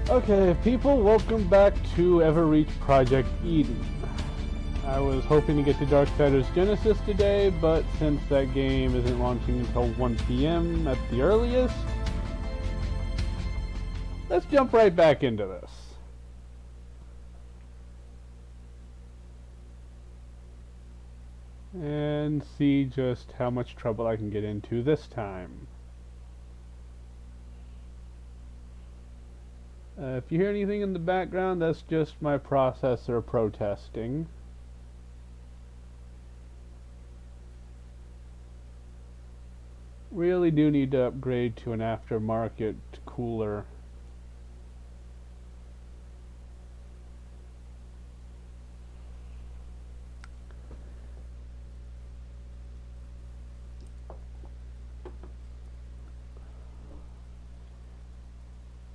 Okay, people, welcome back to Everreach Project Eden. I was hoping to get to Darksiders Genesis today, but since that game isn't launching until 1 p.m. at the earliest, let's jump right back into this. And see just how much trouble I can get into this time. If you hear anything in the background, that's just my processor protesting. Really do need to upgrade to an aftermarket cooler.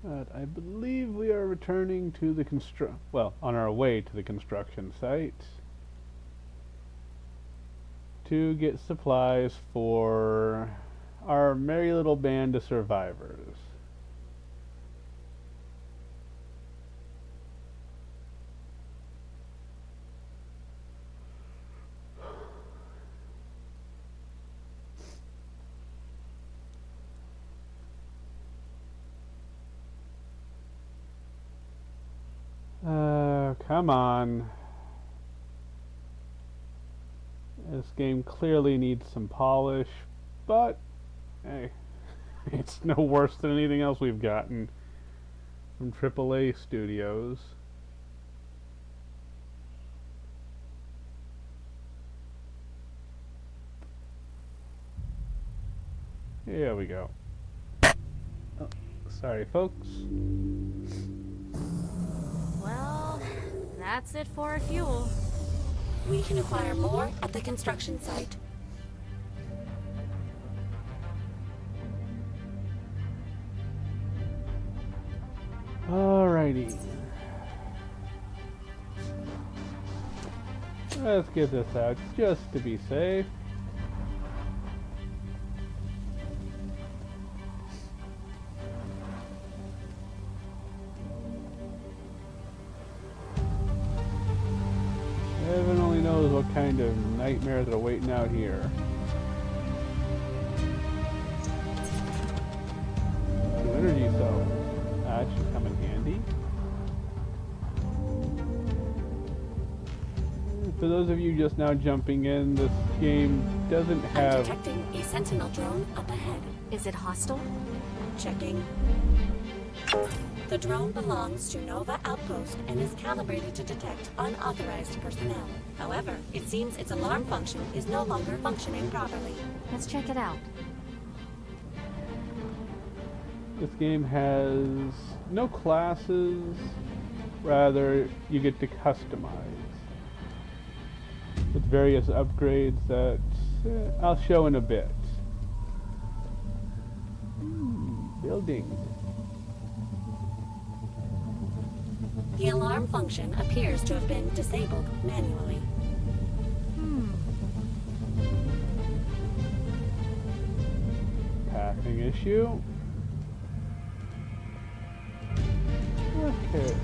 But I believe we are returning to the on our way to the construction site to get supplies for our merry little band of survivors. Come on. This game clearly needs some polish, but hey, it's no worse than anything else we've gotten from AAA studios. Here we go. Oh, sorry, folks. Well, that's it for fuel. We can acquire more at the construction site. Alrighty. Let's get this out just to be safe. Heaven only knows what kind of nightmares are waiting out here. Two energy cells. That should come in handy. For those of you just now jumping in, this game doesn't have... I'm detecting a sentinel drone up ahead. Is it hostile? Checking. The drone belongs to Nova Outpost and is calibrated to detect unauthorized personnel. However, it seems its alarm function is no longer functioning properly. Let's check it out. This game has no classes, rather you get to customize with various upgrades that I'll show in a bit. Building. The alarm function appears to have been disabled manually. Pathing issue. Okay.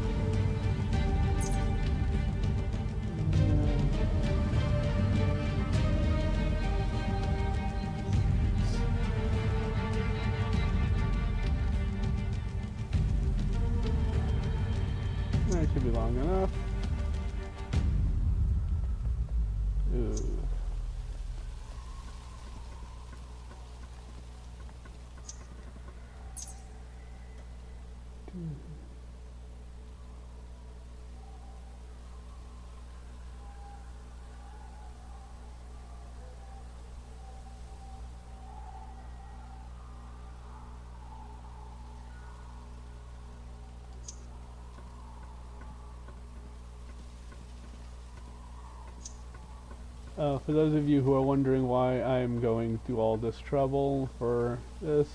That should be long enough. Ooh. For those of you who are wondering why I'm going through all this trouble for this,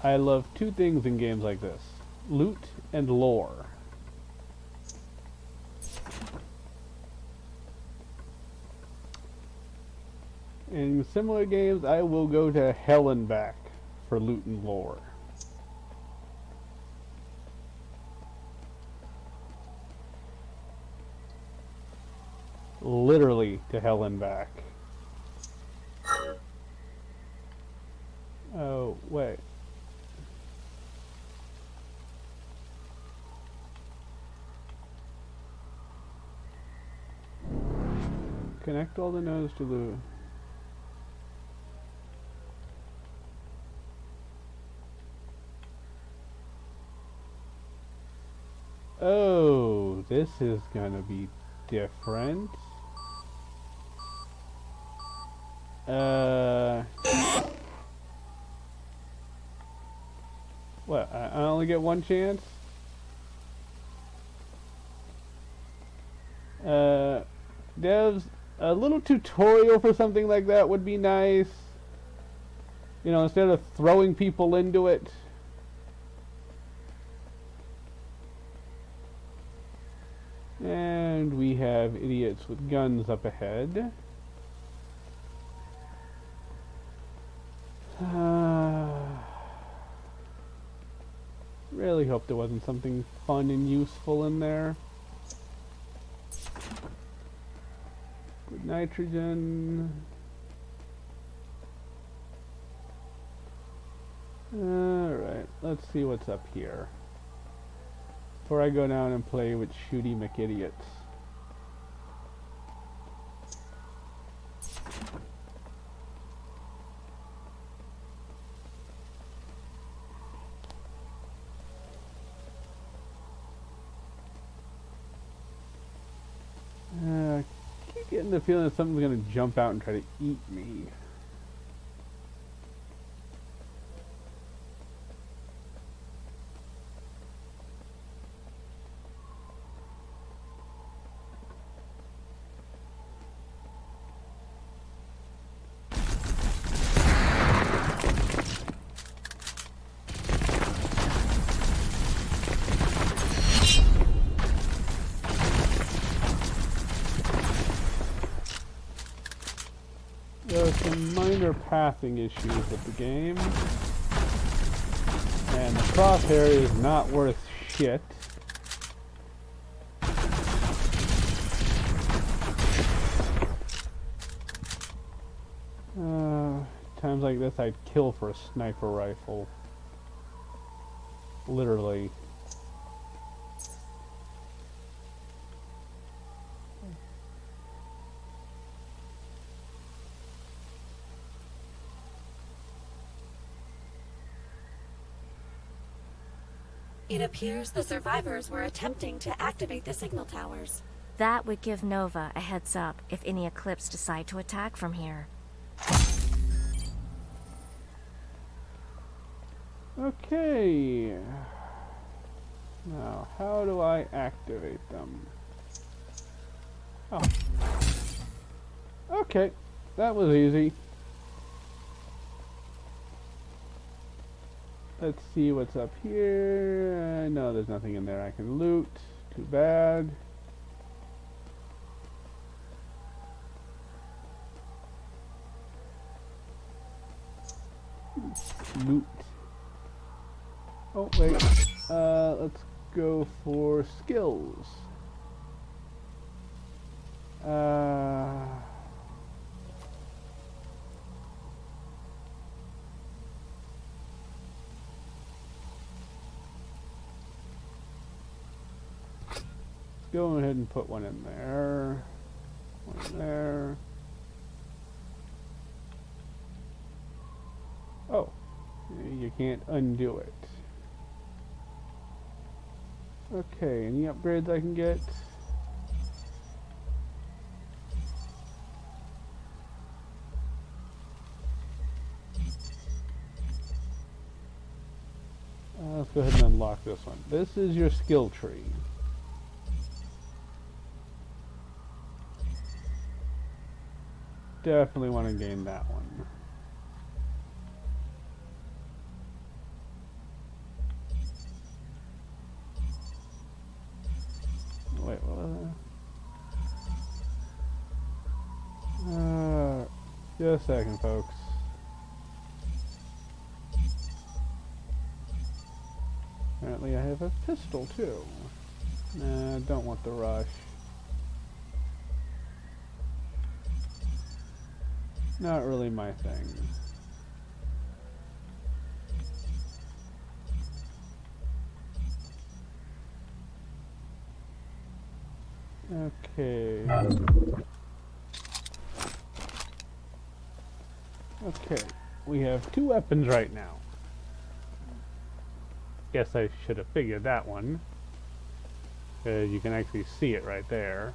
I love two things in games like this: loot and lore. In similar games, I will go to hell and back for loot and lore. literally to hell and back. Oh, wait. Connect all the nodes to the... Oh, this is gonna be different. What? I only get one chance? Devs, a little tutorial for something like that would be nice. You know, instead of throwing people into it. And we have idiots with guns up ahead. Really hope there wasn't something fun and useful in there. Good nitrogen. Alright, let's see what's up here. Before I go down and play with Shooty McIdiots. I keep getting the feeling that something's gonna jump out and try to eat me. There are some minor pathing issues with the game, and the crosshair is not worth shit. Times like this I'd kill for a sniper rifle. Literally. It appears the survivors were attempting to activate the signal towers. That would give Nova a heads up if any Eclipse decide to attack from here. Okay. Now, how do I activate them? Oh. Okay, that was easy. Let's see what's up here. No, there's nothing in there I can loot. Too bad. Loot. Oh, wait. Let's go for skills. Go ahead and put one in there. One there. Oh, you can't undo it. Okay, any upgrades I can get? Let's go ahead and unlock this one. This is your skill tree. Definitely want to gain that one. Wait, what was that? Just a second, folks. Apparently I have a pistol too. Nah, don't want the rush. Not really my thing. Okay. Okay. We have 2 weapons right now. Guess I should have figured that one. Because you can actually see it right there.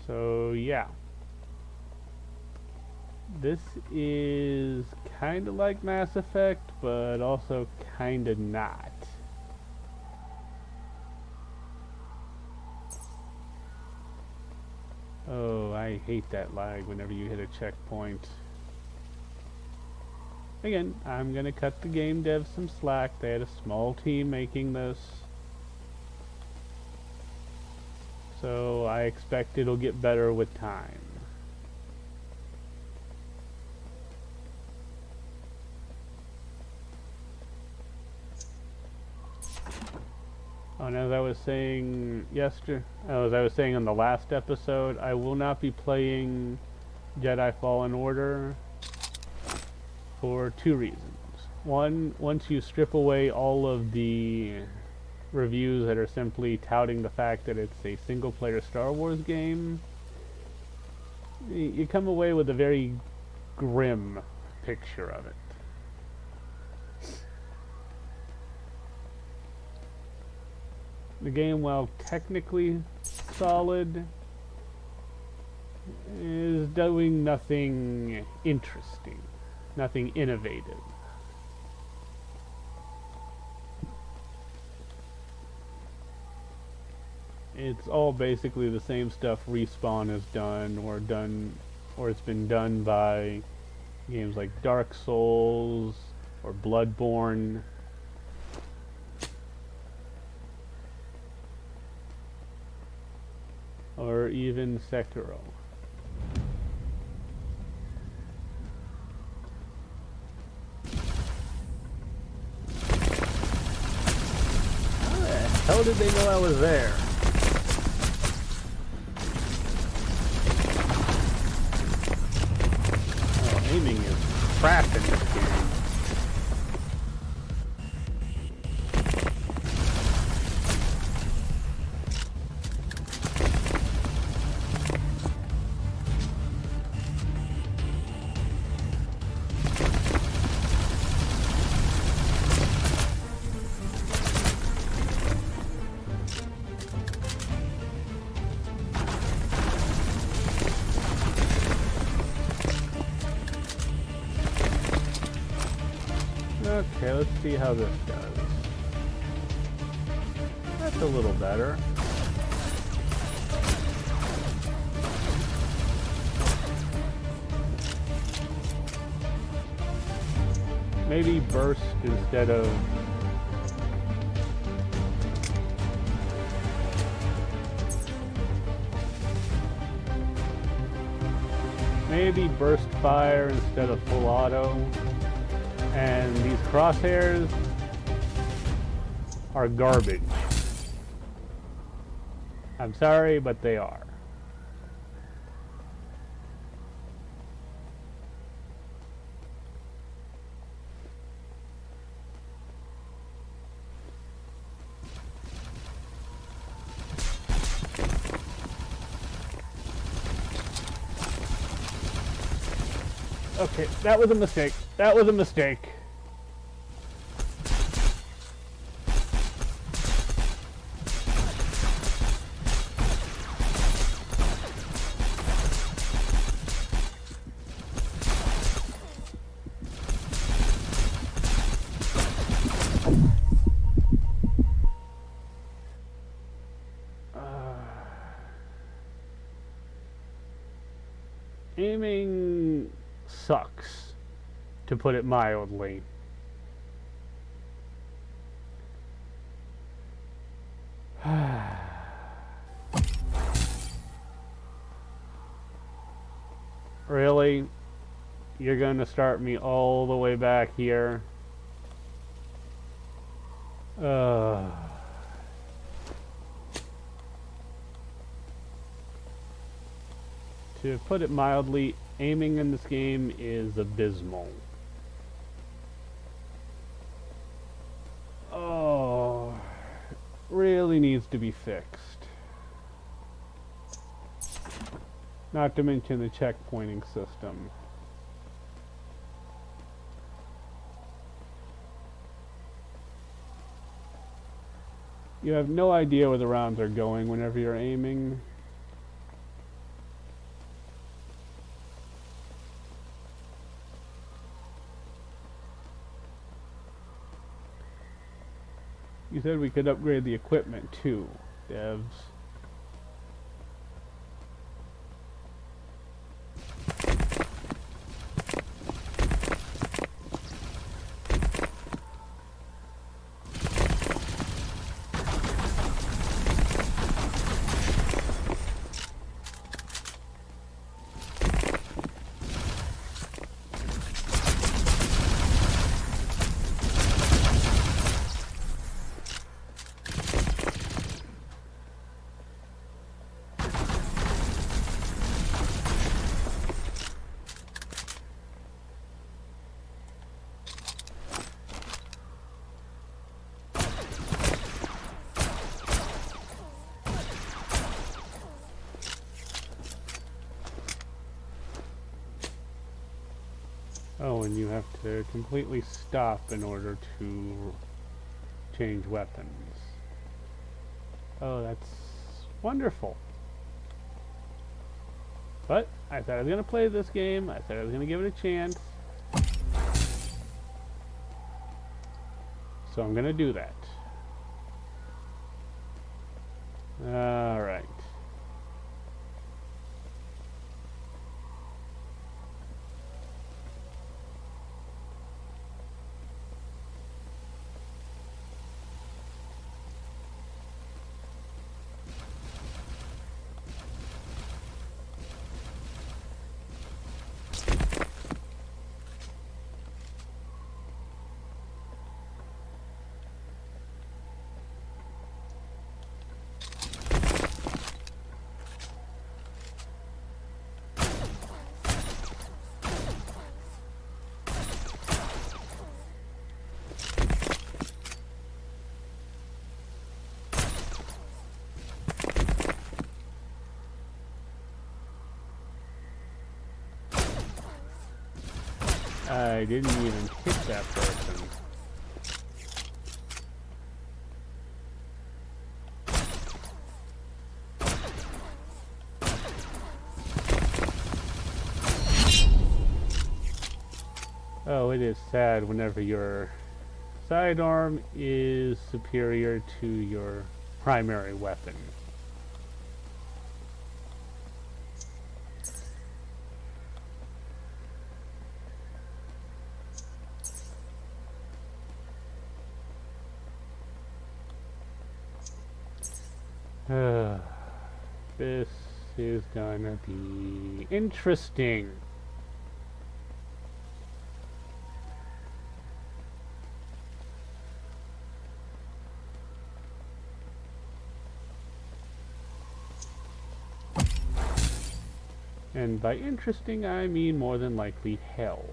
So, yeah. This is kind of like Mass Effect, but also kind of not. Oh, I hate that lag whenever you hit a checkpoint. Again, I'm going to cut the game devs some slack. They had a small team making this. So I expect it'll get better with time. Oh, and as I was saying as I was saying on the last episode, I will not be playing Jedi Fallen Order for 2 reasons. One, once you strip away all of the reviews that are simply touting the fact that it's a single-player Star Wars game, you come away with a very grim picture of it. The game, while technically solid, is doing nothing interesting, nothing innovative. It's all basically the same stuff Respawn has done, or it's been done by games like Dark Souls or Bloodborne. Or even Sekiro. How the hell did they know I was there? Oh, aiming is crap in this game. Okay, let's see how this does. That's a little better. Maybe burst instead of... Maybe burst fire instead of full auto. And these crosshairs are garbage. I'm sorry, but they are. Okay, that was a mistake. That was a mistake. Aiming sucks, to put it mildly. Really? You're gonna start me all the way back here? To put it mildly, aiming in this game is abysmal. Oh, really needs to be fixed. Not to mention the checkpointing system. You have no idea where the rounds are going whenever you're aiming. You said we could upgrade the equipment too, devs. Oh, and you have to completely stop in order to change weapons. Oh, that's wonderful. But I said I was going to play this game. I said I was going to give it a chance. So I'm going to do that. Alright. I didn't even hit that person. Oh, it is sad whenever your sidearm is superior to your primary weapon. This is gonna be interesting. And by interesting, I mean more than likely hell.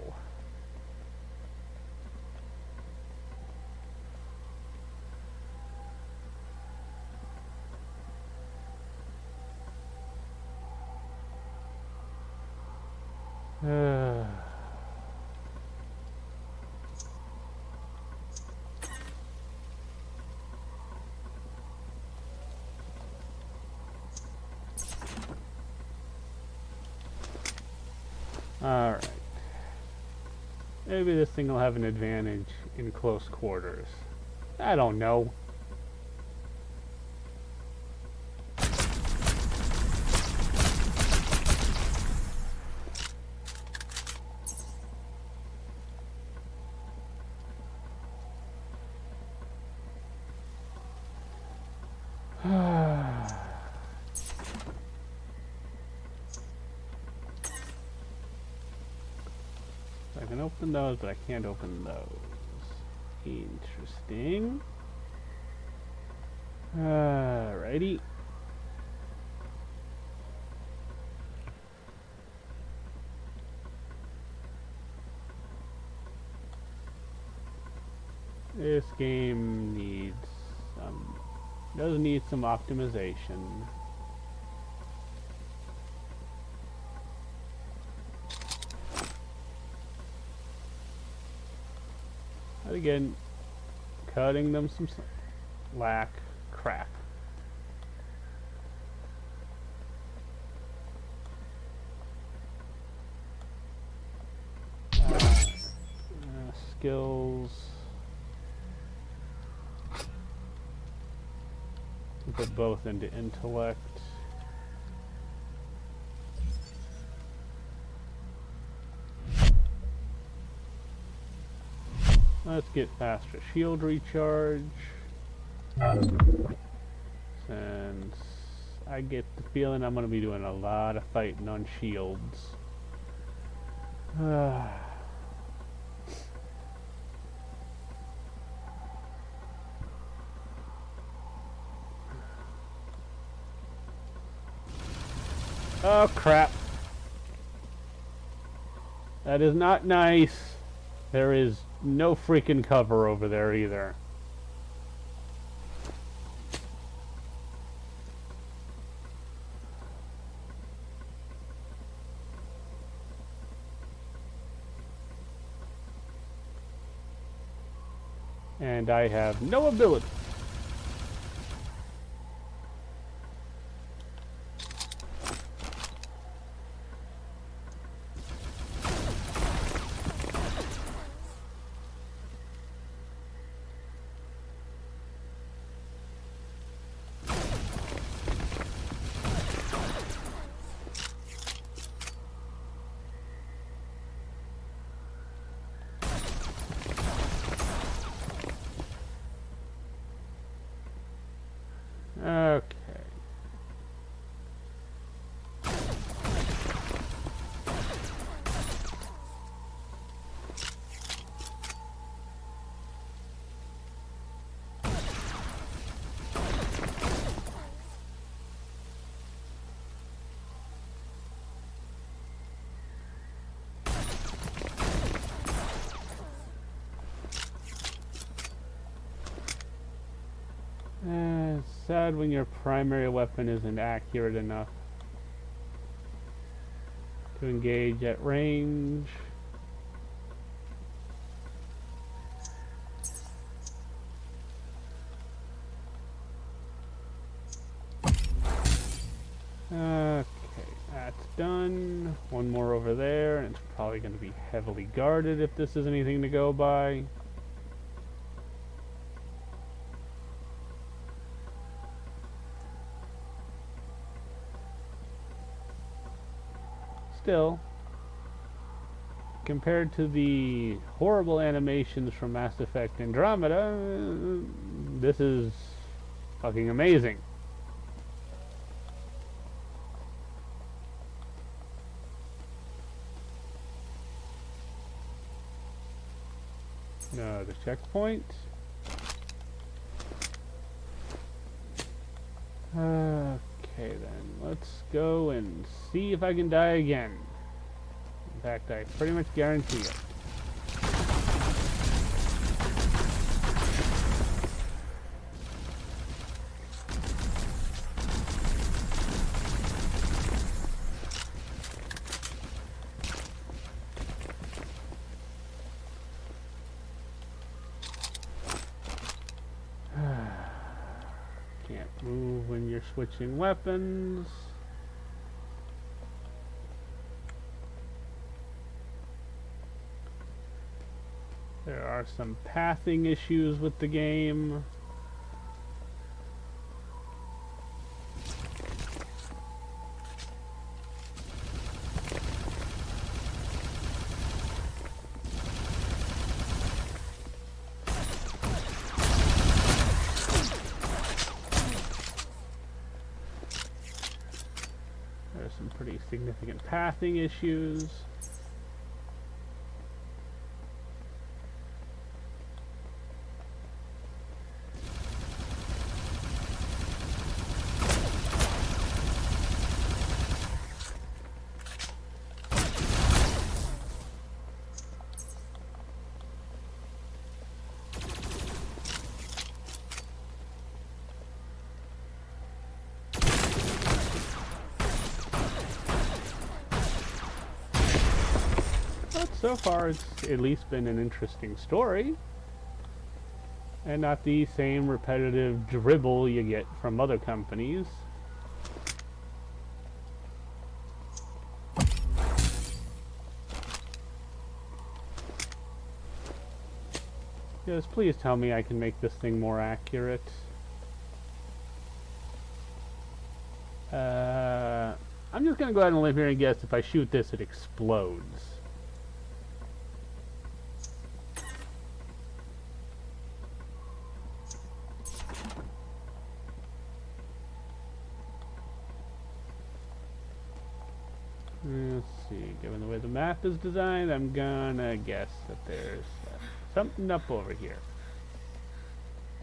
Alright. Maybe this thing will have an advantage in close quarters. I don't know. I can open those, but I can't open those. Interesting. Alrighty. this game does need some optimization. But again, cutting them some slack. Crap. Skills. Put both into intellect. Let's get faster shield recharge. Since I get the feeling I'm going to be doing a lot of fighting on shields. Oh crap. That is not nice. There is no freaking cover over there either. And I have no ability. Okay. It's sad when your primary weapon isn't accurate enough to engage at range. Okay, that's done. One more over there, and it's probably going to be heavily guarded if this is anything to go by. Still, compared to the horrible animations from Mass Effect Andromeda, this is fucking amazing. The checkpoint. Okay then, let's go and see if I can die again. In fact, I pretty much guarantee it. Can't move when you're switching weapons. There are some pathing issues with the game. There's some pretty significant pathing issues. But so far, it's at least been an interesting story. And not the same repetitive dribble you get from other companies. Yes, please tell me I can make this thing more accurate. I'm just gonna go ahead and live here and guess if I shoot this, it explodes. Let's see, given the way the map is designed, I'm gonna guess that there's something up over here.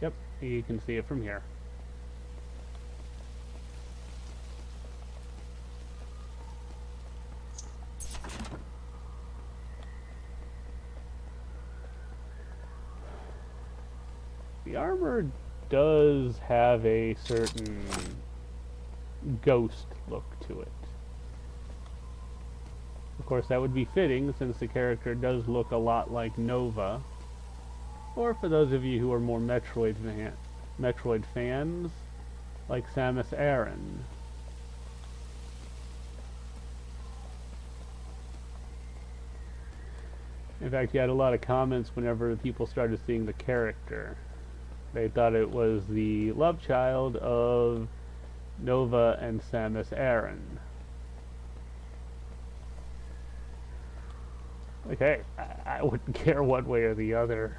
Yep, you can see it from here. The armor does have a certain ghost look to it. Of course, that would be fitting since the character does look a lot like Nova. Or for those of you who are more Metroid fans, like Samus Aran. In fact, you had a lot of comments whenever people started seeing the character. They thought it was the love child of Nova and Samus Aran. Okay, I wouldn't care one way or the other.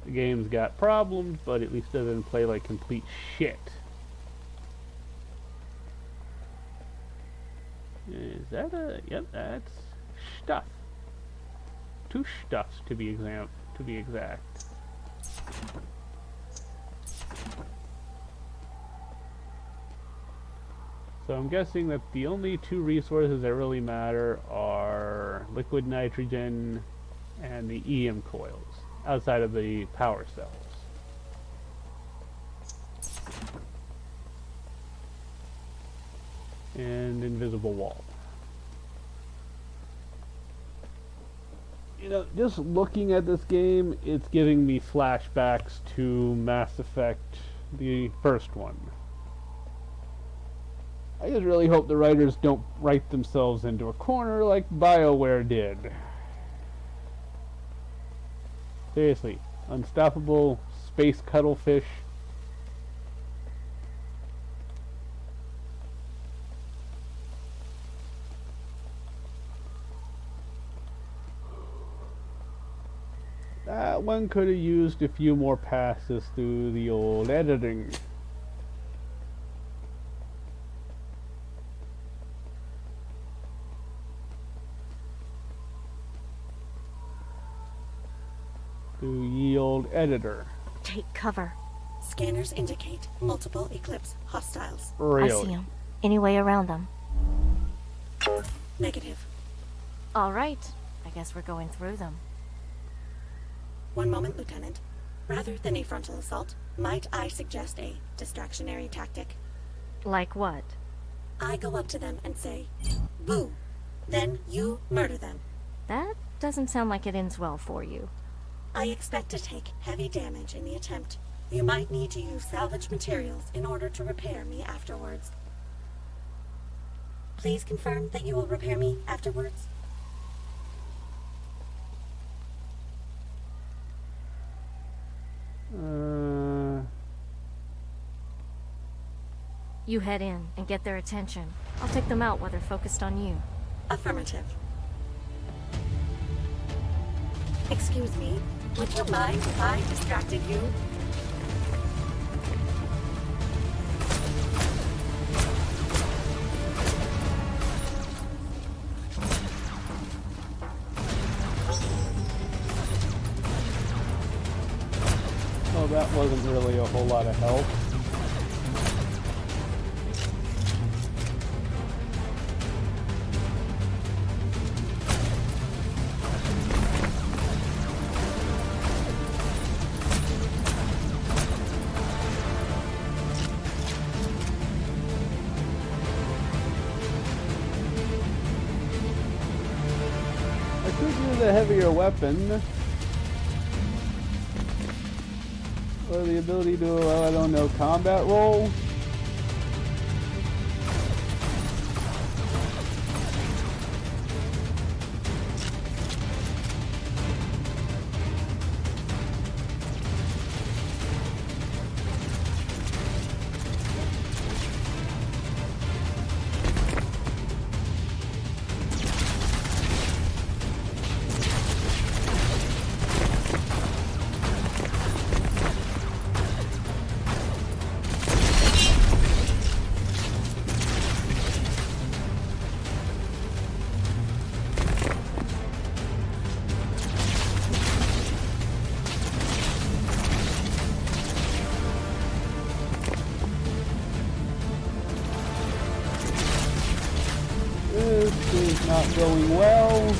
The game's got problems, but at least doesn't play like complete shit. Is that a... Yep, that's stuff. 2 stuffs to be exact. So I'm guessing that the only 2 resources that really matter are liquid nitrogen and the EM coils, outside of the power cells. And invisible wall. You know, just looking at this game, it's giving me flashbacks to Mass Effect, the first one. I just really hope the writers don't write themselves into a corner like BioWare did. Seriously, unstoppable space cuttlefish. That one could have used a few more passes through the old editing. Through ye old editor. Take cover. Scanners indicate multiple Eclipse hostiles. Really? I see them. Any way around them? Negative. All right. I guess we're going through them. One moment, Lieutenant. Rather than a frontal assault, might I suggest a distractionary tactic? Like what? I go up to them and say, "Boo!" Then you murder them. That doesn't sound like it ends well for you. I expect to take heavy damage in the attempt. You might need to use salvage materials in order to repair me afterwards. Please confirm that you will repair me afterwards. You head in and get their attention. I'll take them out while they're focused on you. Affirmative. Excuse me, would you mind if I distracted you? Well, that wasn't really a whole lot of help. heavier weapon. Or the ability to, I don't know, combat roll. This is not going well.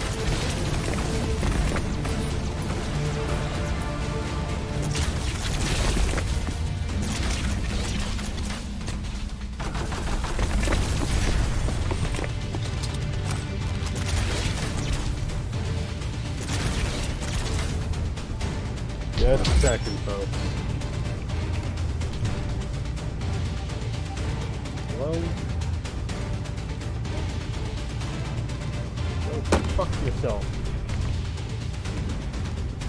Just a second, folks. Hello? Go fuck yourself.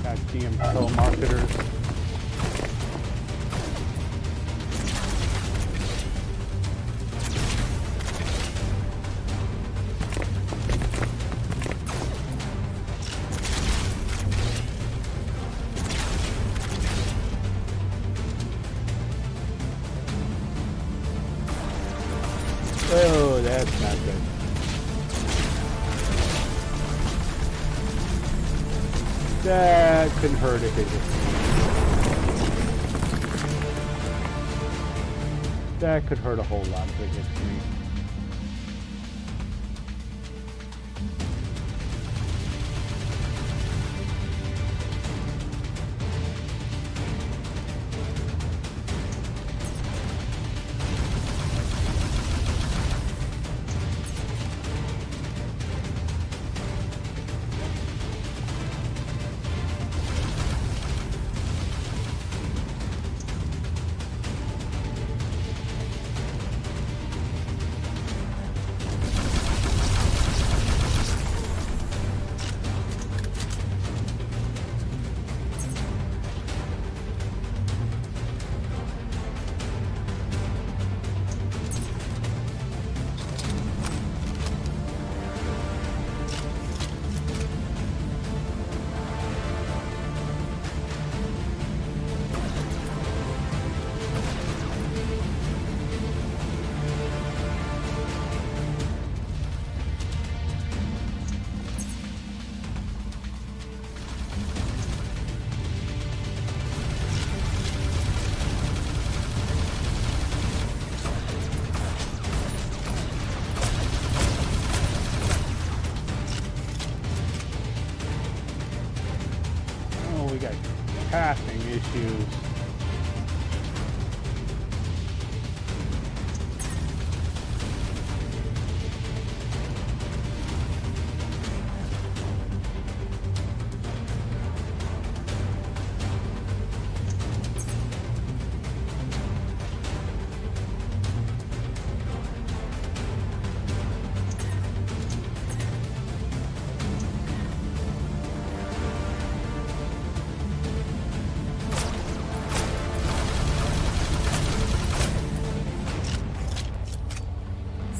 Goddamn telemarketers. Oh, that's not good. That couldn't hurt if it hit me. That could hurt a whole lot if it hits me. We got passing issues.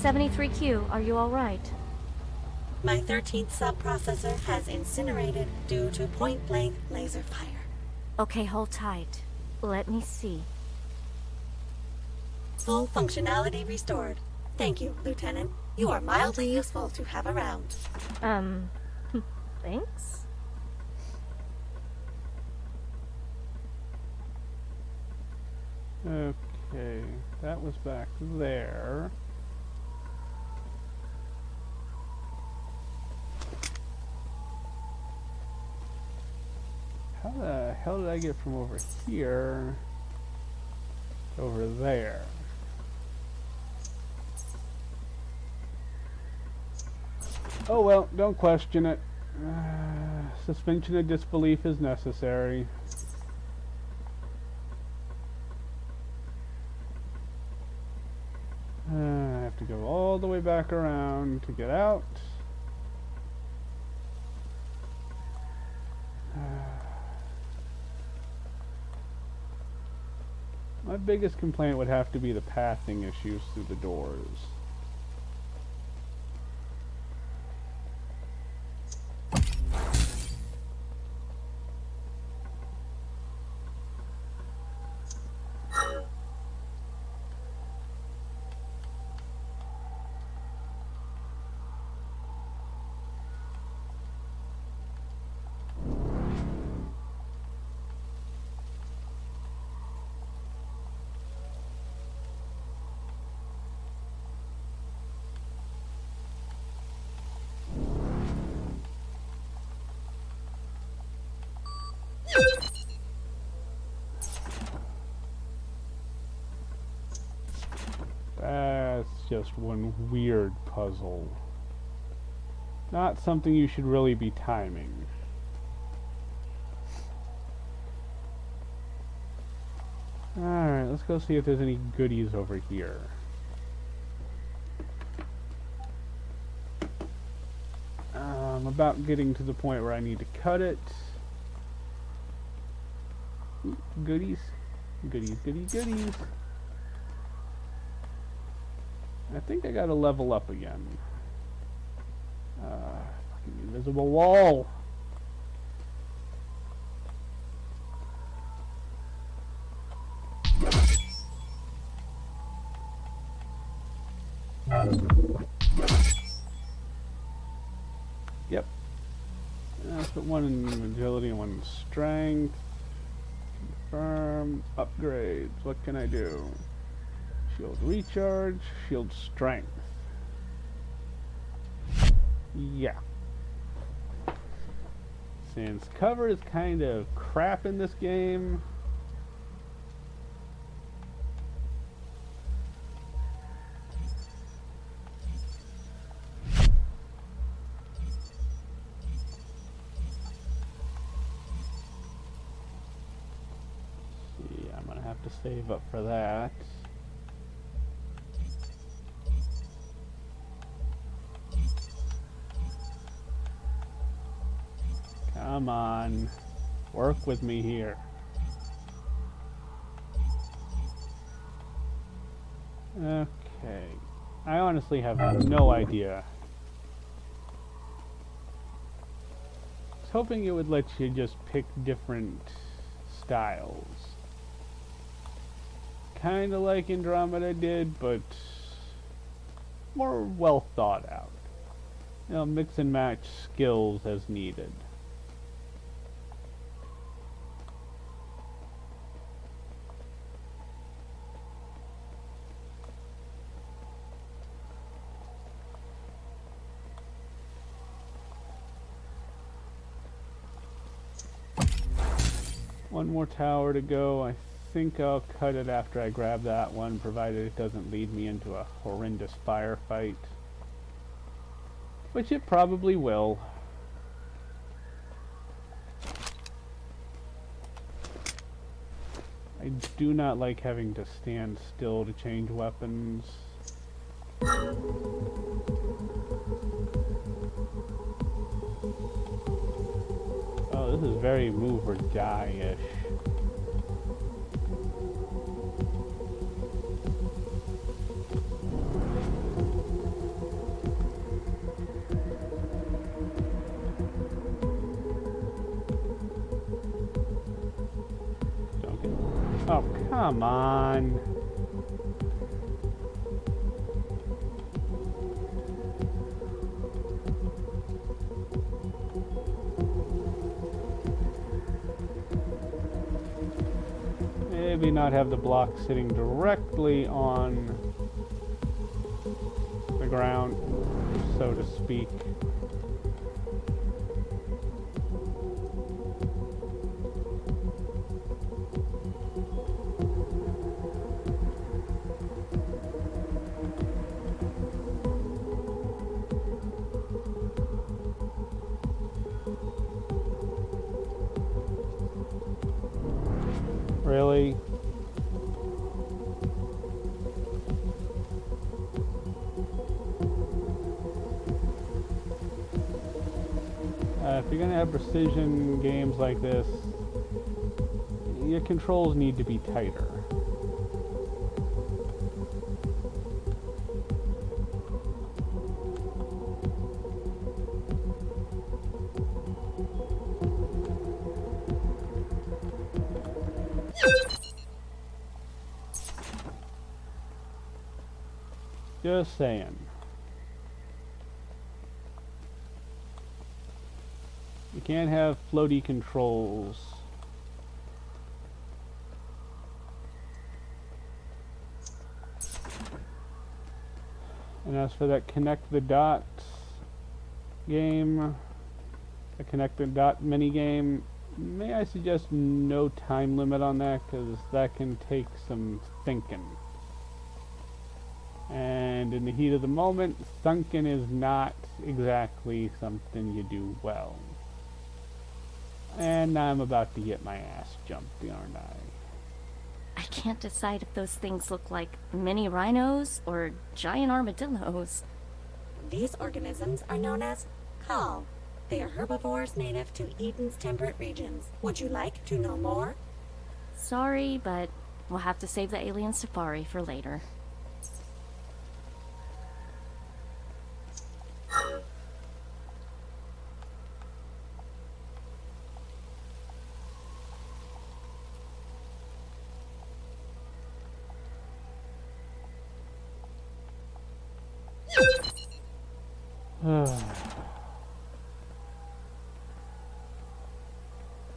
$73Q, are you alright? My 13th subprocessor has incinerated due to point-blank laser fire. Okay, hold tight. Let me see. Full functionality restored. Thank you, Lieutenant. You are mildly useful to have around. Thanks? Okay, that was back there. How the hell did I get from over here to over there? Oh well, don't question it. suspension of disbelief is necessary. I have to go all the way back around to get out. My biggest complaint would have to be the pathing issues through the doors. That's just one weird puzzle. Not something you should really be timing. Alright, let's go see if there's any goodies over here. I'm about getting to the point where I need to cut it. Ooh, goodies. Goodies, goodies, goodies. I think I gotta level up again. Fucking invisible wall. Yep. Let's put one in agility and one in strength. Confirm. Upgrades. What can I do? Shield recharge. Shield strength. Yeah. Since cover is kind of crap in this game, I'm gonna have to save up for that. Come on, work with me here. Okay, I honestly have no idea. I was hoping it would let you just pick different styles. Kinda like Andromeda did, but more well thought out. You know, mix and match skills as needed. One more tower to go. I think I'll cut it after I grab that one, provided it doesn't lead me into a horrendous firefight. Which it probably will. I do not like having to stand still to change weapons. Oh, this is very move or die-ish. Oh, come on. Maybe not have the block sitting directly on the ground, so to speak. Really? If you're gonna have precision games like this, your controls need to be tighter. Just saying. You can't have floaty controls. And as for that connect the dots game, the connect the dot mini game, may I suggest no time limit on that, because that can take some thinking. And in the heat of the moment, thinking is not exactly something you do well. And I'm about to get my ass jumped, aren't I? I can't decide if those things look like mini rhinos or giant armadillos. These organisms are known as Khal. They are herbivores native to Eden's temperate regions. Would you like to know more? Sorry, but we'll have to save the alien safari for later.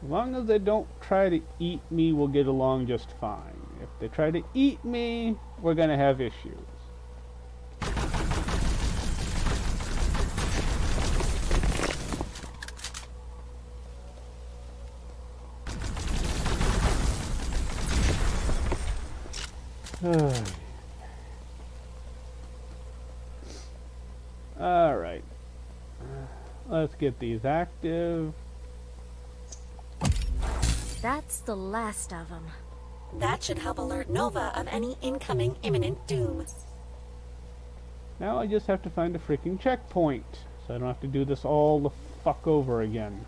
As long as they don't try to eat me, we'll get along just fine. If they try to eat me, we're gonna have issues. Alright. Let's get these active. That's the last of them. That should help alert Nova of any incoming imminent doom. Now I just have to find a freaking checkpoint, so I don't have to do this all the fuck over again.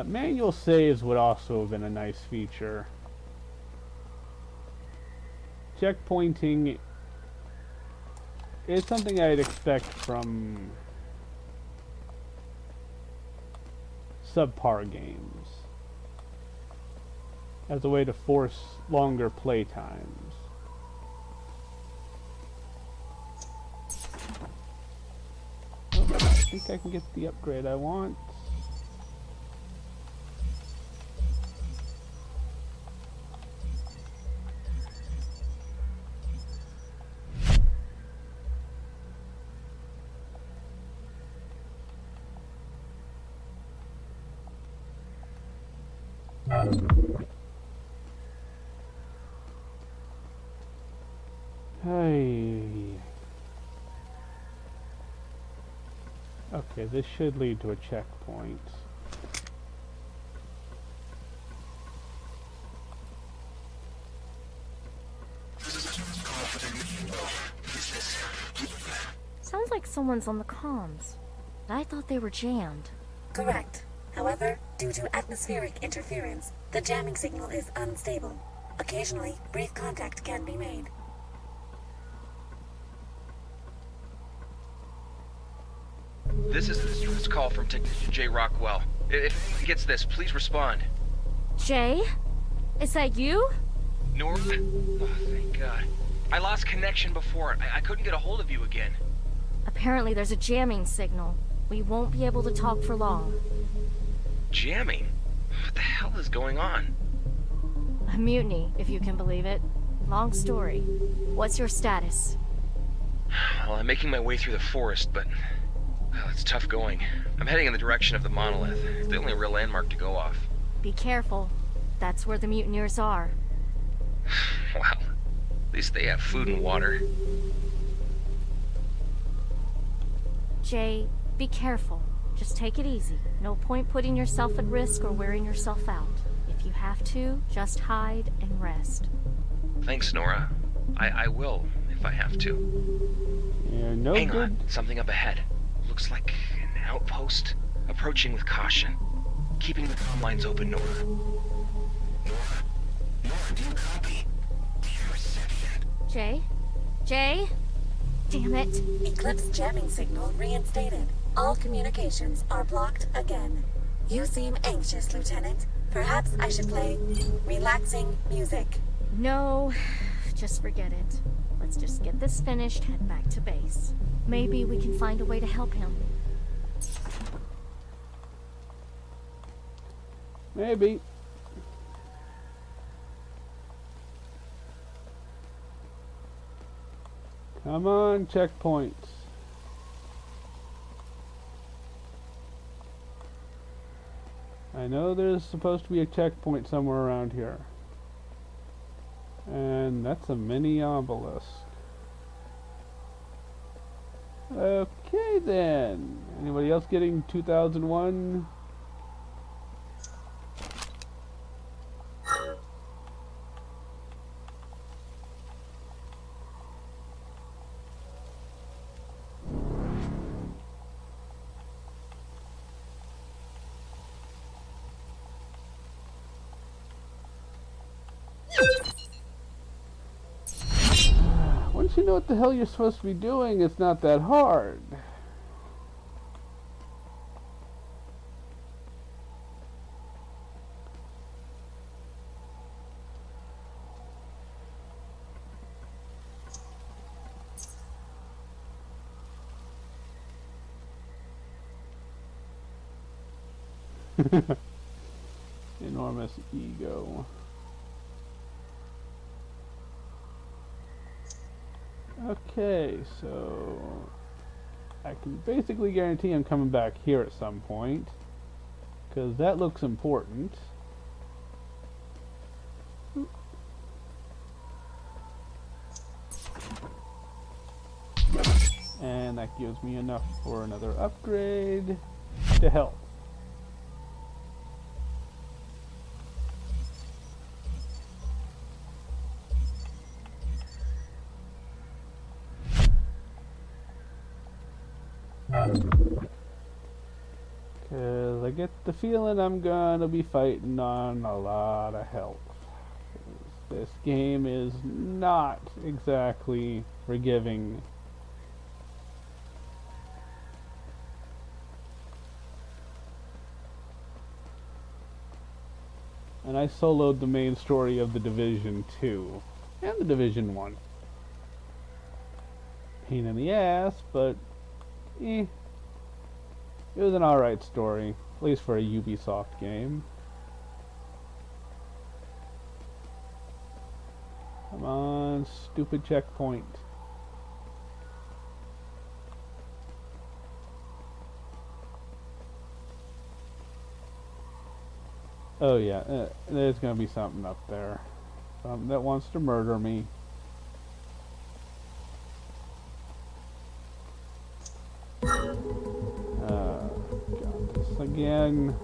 Manual saves would also have been a nice feature. Checkpointing is something I'd expect from subpar games as a way to force longer play times. Oh, I think I can get the upgrade I want. Hey. Okay, this should lead to a checkpoint. Sounds like someone's on the comms. I thought they were jammed. Correct. However, due to atmospheric interference, the jamming signal is unstable. Occasionally, brief contact can be made. This is the distress call from Technician J. Rockwell. If anyone gets this, please respond. Jay? Is that you? North? Oh, thank God. I lost connection before. I couldn't get a hold of you again. Apparently there's a jamming signal. We won't be able to talk for long. Jamming? What the hell is going on? A mutiny, if you can believe it. Long story. What's your status? Well, I'm making my way through the forest, but... well, it's tough going. I'm heading in the direction of the monolith. It's the only real landmark to go off. Be careful. That's where the mutineers are. Wow. At least they have food and water. Jay, be careful. Just take it easy. No point putting yourself at risk or wearing yourself out. If you have to, just hide and rest. Thanks, Nora. I will, if I have to. You're no Hang good. on, something up ahead. Looks like an outpost. Approaching with caution. Keeping the comm lines open, Nora. Nora, do you copy? Your reception. Jay? Jay? Damn it. Eclipse jamming signal reinstated. All communications are blocked again. You seem anxious, Lieutenant. Perhaps I should play relaxing music. No, just forget it. Let's just get this finished, head back to base. Maybe we can find a way to help him. Maybe. Come on, checkpoints. I know there's supposed to be a checkpoint somewhere around here. And that's a mini obelisk. Okay then. Anybody else getting 2001? Once you know what the hell you're supposed to be doing, it's not that hard. Enormous ego. Okay, so I can basically guarantee I'm coming back here at some point, because that looks important. And that gives me enough for another upgrade to health. Cause I get the feeling I'm gonna be fighting on a lot of health. This game is not exactly forgiving. And I soloed the main story of The Division 2 and The Division 1. Pain in the ass, but it was an alright story, at least for a Ubisoft game. Come on, stupid checkpoint. Oh yeah, there's gonna be something up there. Something that wants to murder me. Got this again.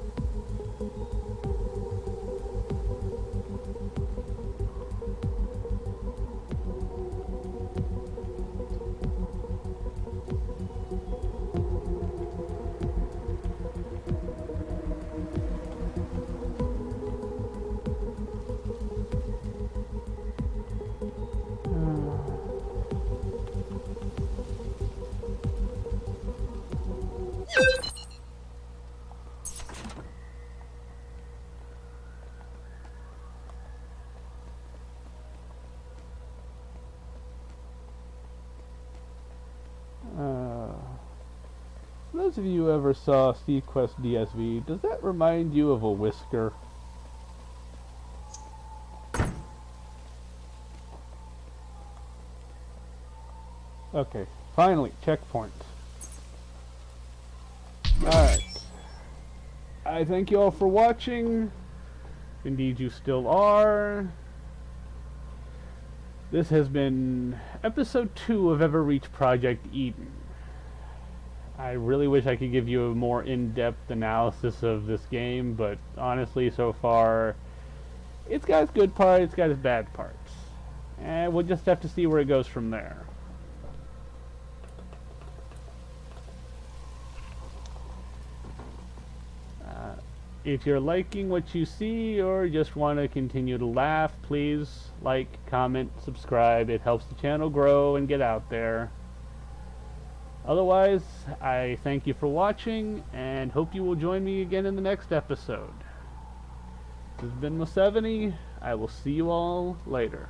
Those of you who ever saw Steve Quest DSV, does that remind you of a whisker? Okay, finally, checkpoint. Alright. I thank you all for watching. Indeed you still are. This has been episode 2 of Everreach Project Eden. I really wish I could give you a more in-depth analysis of this game, but honestly, so far, it's got its good parts, it's got its bad parts. And we'll just have to see where it goes from there. If you're liking what you see or just want to continue to laugh, please like, comment, subscribe. It helps the channel grow and get out there. Otherwise, I thank you for watching and hope you will join me again in the next episode. This has been Mo70. I will see you all later.